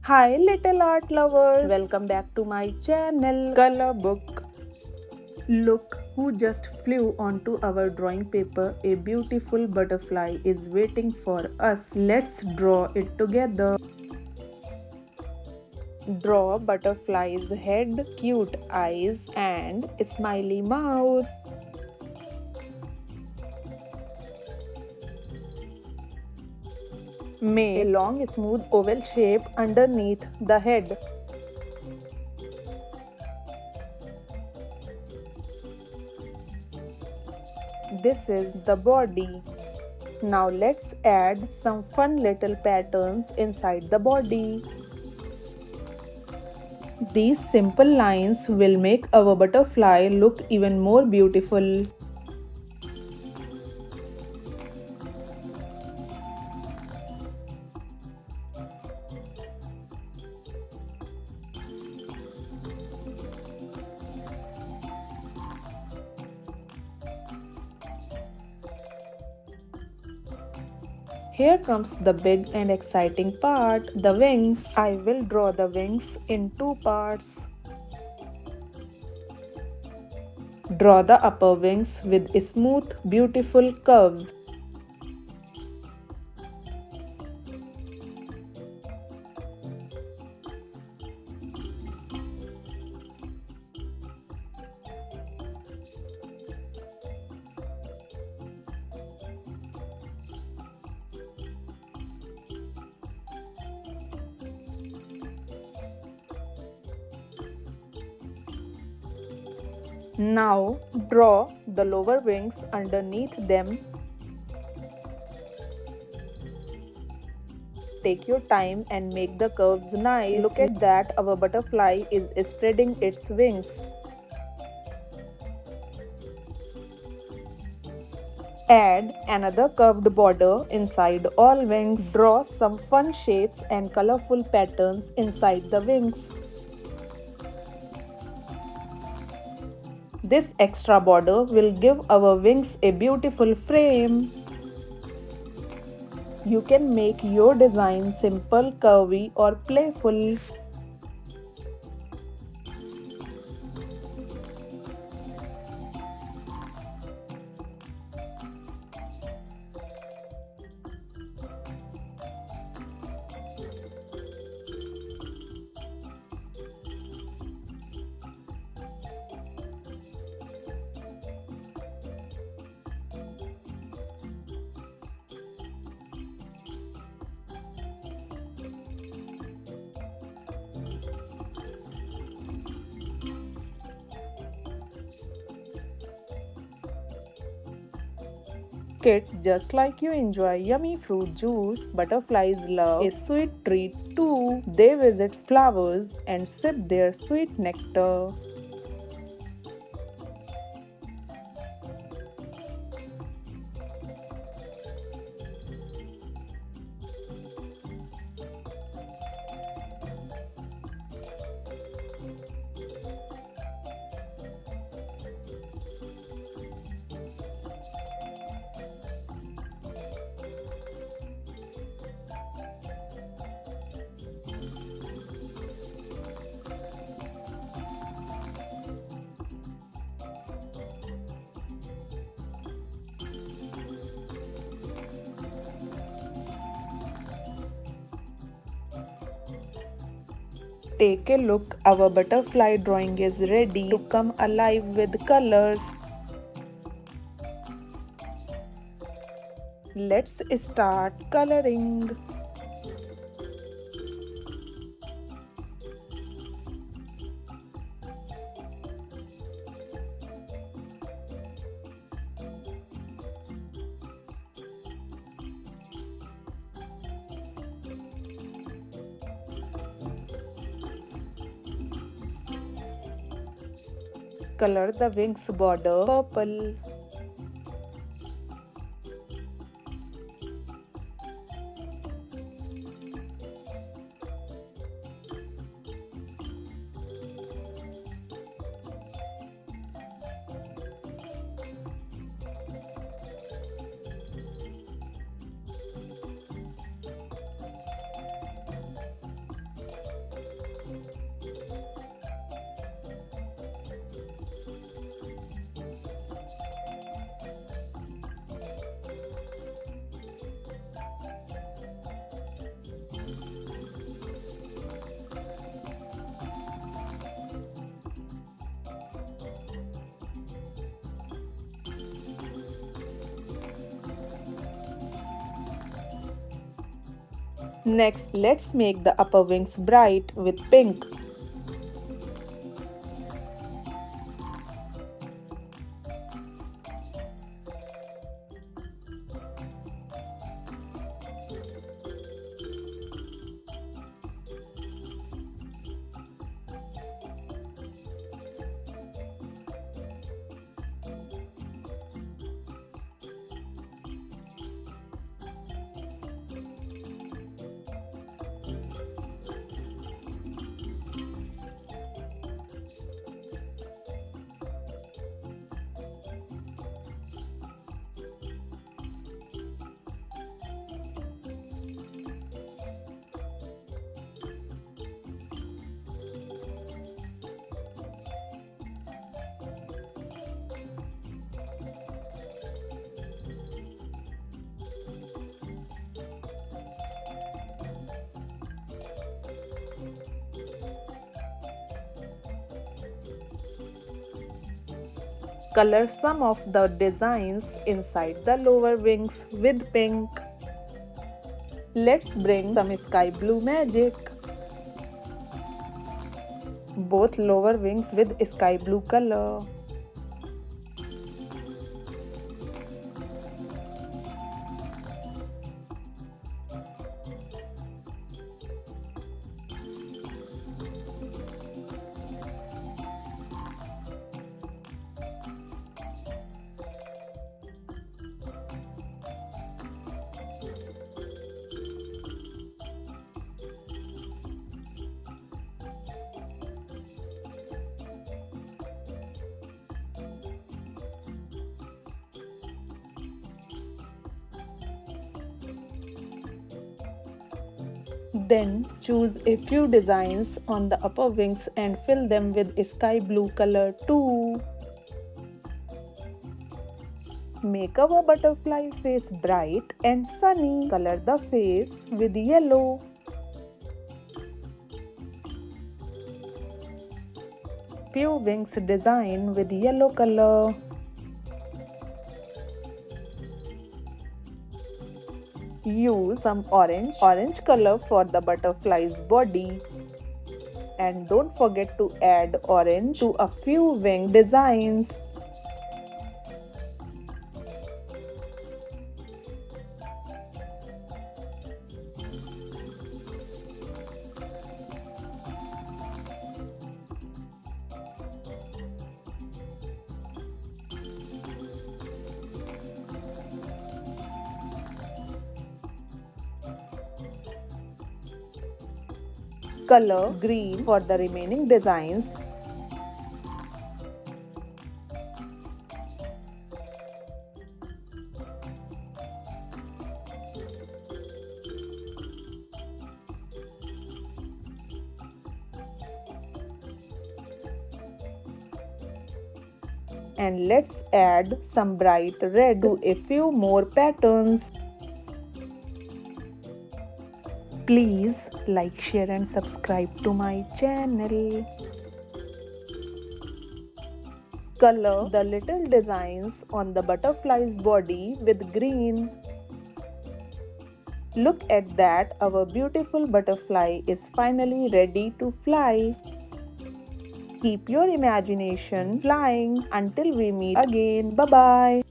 Hi little art lovers, welcome back to my channel Color Book. Look who just flew onto our drawing paper. A beautiful butterfly is waiting for us. Let's draw it together. Draw butterfly's head, cute eyes and smiley mouth. Make a long smooth oval shape underneath the head. This is the body. Now let's add some fun little patterns inside the body. These simple lines will make our butterfly look even more beautiful. Here comes the big and exciting part, the wings. I will draw the wings in two parts. Draw the upper wings with smooth, beautiful curves. Now draw the lower wings underneath them. Take your time and make the curves nice. Look at that, our butterfly is spreading its wings. Add another curved border inside all wings. Draw some fun shapes and colorful patterns inside the wings. This extra border will give our wings a beautiful frame. You can make your design simple, curvy or playful. Kids, just like you enjoy yummy fruit juice, butterflies love a sweet treat too. They visit flowers and sip their sweet nectar. Take a look, our butterfly drawing is ready to come alive with colors. Let's start coloring. Color the wings border purple. Next, let's make the upper wings bright with pink. Color some of the designs inside the lower wings with pink. Let's bring some sky blue magic. Both lower wings with sky blue color. Then choose a few designs on the upper wings and fill them with sky blue color too. Make our butterfly face bright and sunny. Color the face with yellow. Few wings design with yellow color. Use some orange color for the butterfly's body. And don't forget to add orange to a few wing designs. Color green for the remaining designs. And let's add some bright red to a few more patterns. Please like, share and subscribe to my channel. Color the little designs on the butterfly's body with green. Look at that, our beautiful butterfly is finally ready to fly. Keep your imagination flying until we meet again. Bye bye.